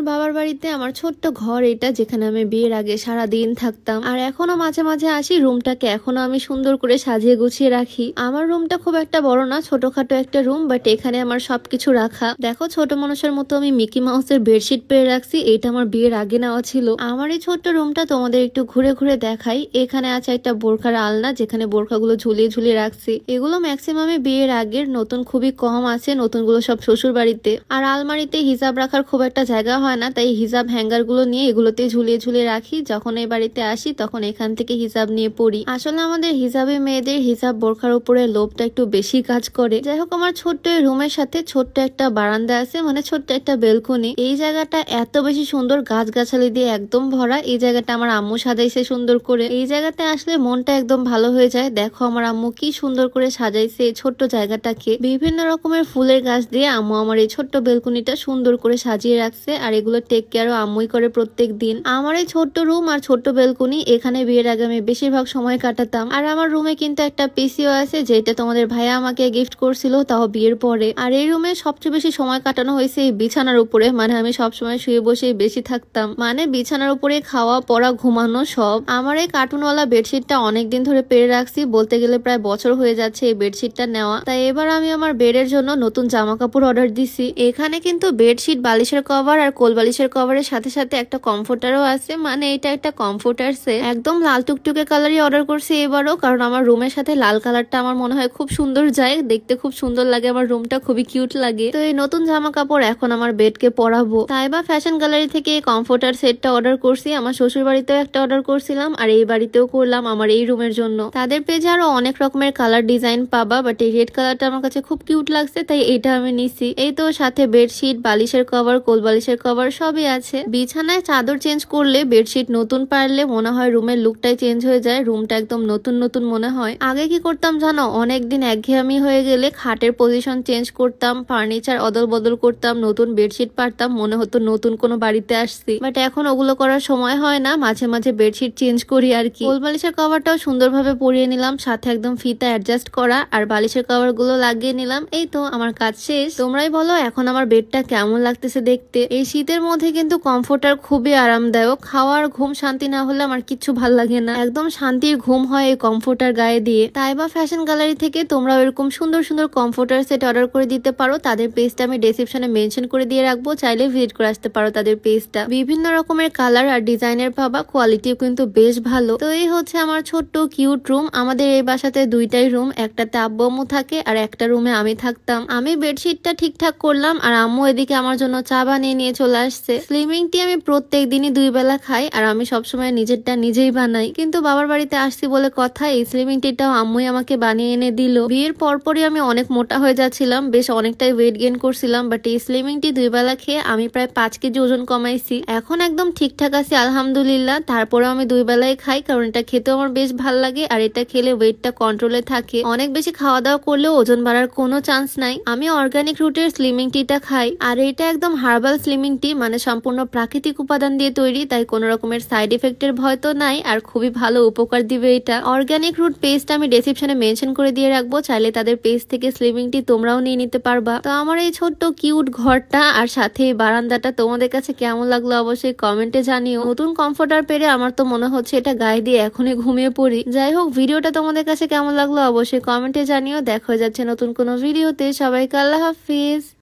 আমার বাবার বাড়িতে আমার ছোট্ট ঘর এটা, যেখানে আমি বিয়ের আগে সারা দিন থাকতাম। আর এখনো মাঝে মাঝে আসি, রুমটাকে এখনো আমি সুন্দর করে সাজিয়ে গুছিয়ে রাখি। আমার রুমটা খুব একটা বড় না, ছোটখাটো একটা রুম, বাট এখানে আমার সবকিছু রাখা। দেখো ছোট মানুষের মতো আমি মিকি মাউসের বেডশিট পেয়ে রাখছি, এটা আমার বিয়ের আগে নেওয়া ছিল। আমার এই ছোট্ট রুমটা তোমাদের একটু ঘুরে ঘুরে দেখাই। এখানে আছে একটা বোরখার আলনা, যেখানে বোরখাগুলো ঝুলিয়ে ঝুলিয়ে রাখছি। এগুলো ম্যাক্সিমামে বিয়ের আগের, নতুন খুবই কম আছে, নতুনগুলো সব শ্বশুর বাড়িতে। আর আলমারিতে হিজাব রাখার খুব একটা জায়গা হয় না, তাই হিজাব হ্যাঙ্গার গুলো নিয়ে এগুলোতে ঝুলিয়ে ঝুলিয়ে রাখি। যখন এই বাড়িতে আসি তখন এখান থেকে হিজাব নিয়ে পড়ি। আসলে আমাদের হিজাবে মেয়েদের হিজাব বোরখার উপরে লোভটা একটু বেশি কাজ করে। যাই হোক, আমার ছোট্ট রুমের সাথে ছোট্ট একটা বারান্দা আছে, মানে ছোট্ট একটা বেলকনি। এই জায়গাটা এত বেশি সুন্দর, গাছগাছালি দিয়ে একদম ভরা। এই জায়গাটা আমার আম্মু সাজাইছে সুন্দর করে। এই জায়গাতে আসলে মনটা একদম ভালো হয়ে যায়। দেখো আমার আম্মু কি সুন্দর করে সাজাইছে এই ছোট্ট জায়গাটাকে। বিভিন্ন রকমের ফুলের গাছ দিয়ে আম্মু আমার এই ছোট্ট বেলকনিটা সুন্দর করে সাজিয়ে রাখছে। আর এগুলো টেক কেয়ারও আম্মুই করে প্রত্যেক দিন। আমার এই ছোট্ট রুম আর ছোট্ট বেলকনি, এখানে বিয়ের আগে আমি বেশিরভাগ সময় কাটাতাম। আর আমার রুমে কিন্তু একটা পিসিও আছে, যেটা তোমাদের ভাইয়া আমাকে গিফট করছিল, তাও বিয়ের পরে। আর এই রুমে সবচেয়ে বেশি সময় কাটানো হয়েছে এই বিছানার উপরে, মানে আমি সবসময় শুয়ে বসে বেশি থাকতাম, মানে বিছানার উপরে খাওয়া পড়া ঘুমানো সব। আমার এই কার্টুনওয়ালা বেডশিটটা অনেকদিন ধরে পেরে রাখছি, বলতে গেলে প্রায় বছর হয়ে যাচ্ছে এই বেডশিটটা নেওয়া। তাই এবার আমি আমার বেডের জন্য নতুন জামা কাপড় অর্ডার দিছি। এখানে কিন্তু বেডশিট, বালিশের কভার আর কোল বালিশের কভারের সাথে সাথে একটা কমফোর্টারও আছে, মানে এটা একটা কমফোর্টার সেট। একদম লাল টুকটুকে কালারই অর্ডার করছি এবারও, কারণ আমার রুমের সাথে লাল কালারটা আমার মনে হয় খুব সুন্দর যায়, দেখতে খুব সুন্দর লাগে, আমার রুমটা খুবই কিউট লাগে। তো এই নতুন জামা কাপড় এখন আমার বেডকে পরাবো, তাই বা ফ্যাশন গ্যালারি থেকে এই কমফোর্টার সেটটা অর্ডার করছি। আমার শ্বশুর বাড়িতেও একটা অর্ডার করছিলাম, আর এই বাড়িতেও করলাম আমার এই রুমের জন্য। তাদের পেজে আরো অনেক রকমের কালার ডিজাইন পাবা, বাট এই রেড কালারটা আমার কাছে খুব কিউট লাগছে, তাই এটা আমি নিছি। এই তো সাথে বেডশিট, বালিশের কভার, কোল বালিশের কভার সবই আছে। বিছানায় চাদর চেঞ্জ করলে, বেডশিট নতুন পারলে মনে হয় রুমের লুকটাই চেঞ্জ হয়ে যায়, রুমটা একদম নতুন নতুন মনে হয়। আগে কি করতাম জানো, অনেকদিন একঘেয়েমি হয়ে গেলে খাটের পজিশন চেঞ্জ করতাম, ফার্নিচার অদল বদল করতাম, নতুন বেডশিট পারতাম, মনে হতো নতুন কোনো বাড়িতে আসছি। বাট এখন ওগুলো করার সময় হয় না, মাঝে মাঝে বেডশিট চেঞ্জ করি আর কি। কোল বালিশের কভারটাও সুন্দরভাবে পরিয়ে নিলাম, সাথে একদম ফিতা অ্যাডজাস্ট করা, আর বালিশের কভার গুলো লাগিয়ে নিলাম। এই তো আমার কাজ শেষ। তোমরাই বলো এখন আমার বেডটা কেমন লাগতেছে দেখতে। এই শীতের মধ্যে কিন্তু কমফোর্টার খুবই আরামদায়ক। খাওয়ার ঘুম শান্তি না হলে আমার কিচ্ছু ভাল লাগে না, একদম শান্তির ঘুম হয় এই কমফোর্টার গায়ে দিয়ে। তাই বা ফ্যাশন গ্যালারি থেকে তোমরা এরকম সুন্দর সুন্দর কমফোর্টার সেট অর্ডার করে দিতে পারো। তাদের পেজটা আমি ডেসক্রিপশনে মেনশন করে দিয়ে রাখবো, চাইলে ভিজিট করে আসতে পারো তাদের পেজটা। বিভিন্ন রকমের কালার আর ডিজাইনের পাবা, কোয়ালিটিও কিন্তু বেশ ভালো। তো এই হচ্ছে আমার ছোট্ট কিউট রুম। আমাদের এই বাসাতে দুইটাই রুম, একটাতে আব্বু আম্মু থাকে আর একটা রুমে আমি থাকতাম। আমি বেডশিটটা ঠিকঠাক করলাম, আর আম্মু এদিকে আমার জন্য চা বানিয়ে নিয়ে চলে আসছে। স্লিমিং টি আমি প্রত্যেক দিনই 2 বেলা খাই, আর আমি সবসময় নিজেরটা নিজেই বানাই। কিন্তু বাবার বাড়িতে আসছি বলে কথা, এই স্লিমিং টিটাও আম্মুই আমাকে বানিয়ে এনে দিল। বিয়ের পরপরই আমি অনেক মোটা হয়ে যাচ্ছিলাম, বেশ অনেকটাই ওয়েট গেইন করছিলাম, বাট এই স্লিমিং টি 2 বেলা খেয়ে আমি প্রায় 5 কেজি ওজন কমাইছি। এখন একদম ঠিকঠাক আছি আলহামদুলিল্লাহ। তারপরে আমি 2 বেলাই খাই, কারণ এটা খেতেও আমার বেশ ভালো লাগে, আর এটা খেলে ওয়েটটা কন্ট্রোলে থাকে। অনেক বেশি খাওয়া দাওয়া করলেও ওজন বাড়ার কোনো চান্স নাই। আমি অর্গানিক রুটের স্লিমিং টিটা খাই, আর এটা একদম হার্বাল স্লিমিং টি, মানে সম্পূর্ণ প্রাকৃতিক উপাদান দিয়ে তৈরি, তাই কোনো রকমের সাইড এফেক্টের ভয় তো নাই, আর খুবই ভালো উপকার দিবে এটা। অর্গানিক রুট পেজটা আমি ডেসক্রিপশনে মেনশন করে দিয়ে রাখবো, চাইলে তাদের পেজ থেকে স্লিমিং টি তোমরাও নিয়ে নিতে পারবা। তো আমার এই ছোট্ট কিউট ঘরটা আর সাথে এই বারান্দাটা তোমাদের কাছে কেমন লাগলো অবশ্যই কমেন্টে জানিও। নতুন কমফোর্টার পেরে আমার তো মনে হচ্ছে এটা গায়ে দিয়ে এখনই ঘুমিয়ে পড়ি। যাই হোক, ভিডিওটা তোমাদের কাছে কেমন লাগলো অবশ্যই কমেন্টে জানিও। দেখা হয়ে যাচ্ছে নতুন কোনো ভিডিওতে। সবাইকে আল্লাহ হাফিজ।